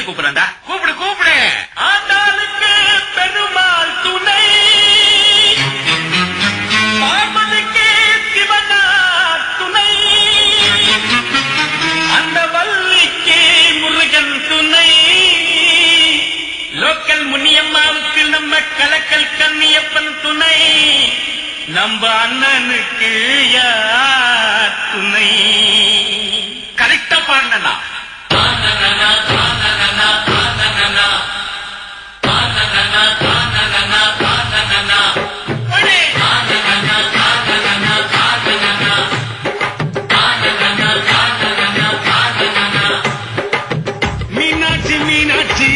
தம்பி கூப்பிடுறா. கூப்பிடு கூப்பிடு. ஆண்டாளுக்கு பெருமாள் துணை, பார்வதிக்கு சிவனார் துணை, அந்த வள்ளிக்கு முருகன் துணை, லோக்கல் முனியம்மாவுக்கு நம்ம கலக்கல் கண்ணியப்பன் துணை, நம்ம அண்ணனுக்கு யார் துணை? கரெக்டா பாடினா மீனாட்சி மீனாட்சி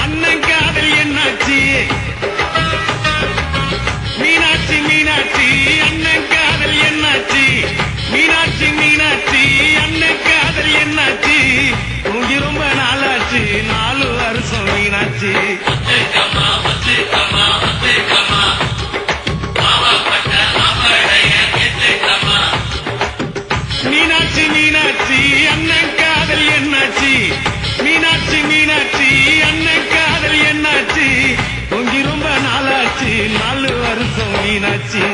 அண்ணன் காதல் என்னாச்சு? மீனாட்சி மீனாட்சி அண்ணன் காதல் என்னாச்சு? மீனாட்சி மீனாட்சி அண்ணன் காதல் என்னாச்சு? தூங்கி ரொம்ப நாளாச்சு, 4 வருஷம் மீனாட்சி. மீனாட்சி மீனாட்சி அண்ணன் காதல் என்னாச்சு? மீனாட்சி மீனாட்சி அண்ணன் காதல் என்னாச்சு? தூங்கி ரொம்ப நாளாச்சு, 4 வருஷம் மீனாட்சி.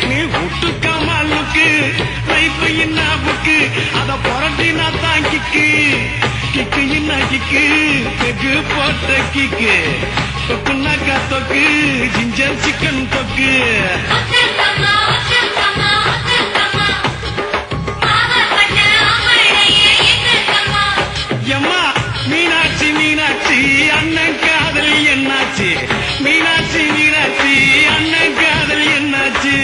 நீ ஊட்டுக்காமலுக்கு லைஃப் என்ன புக்கு, அத புரட்டினா தான் கிக்கு, கிக்கு என்ன கிக்கு, பெகு போட்ட கிக்கு, தொக்குனாக்கா தொக்கு, ஜிஞ்சர் சிக்கன் தொக்கு. எம்மா மீனாட்சி மீனாட்சி அண்ணன் காதல் என்னாச்சு? மீனாட்சி மீனாட்சி அண்ணன் காதல் என்னாச்சு?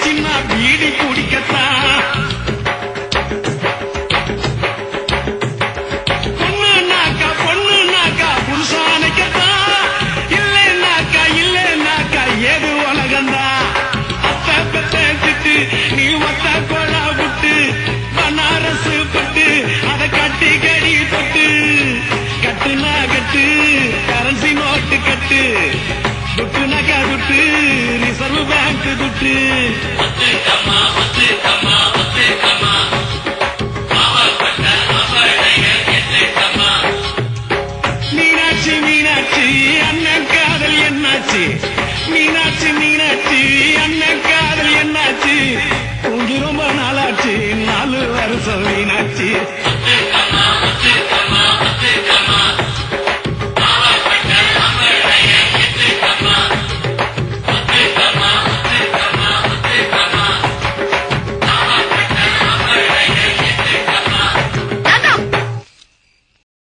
சின்ன பீடி குடிக்கத்தான் பொண்ணுனாக்கா புருஷானைக்கத்தான், இல்லைனாக்கா ஏது உலகந்தா. அத்த பெத்து நீ ஒத்த கொழா விட்டு பனாரசு பட்டு அதை கட்டி கடி தொட்டு, கட்டுனா கட்டு கரன்சி நோட்டு கட்டு, துட்டுனாக்கா துட்டு ரிசர்வ் பேங்க் துட்டு. மீனாட்சி மீனாட்சி அண்ணன் காதல் என்னாச்சு? மீனாட்சி மீனாட்சி அண்ணன் காதல் என்னாச்சு? தூங்கி ரொம்ப நாளாச்சு, 4 வருஷம் மீனாட்சி.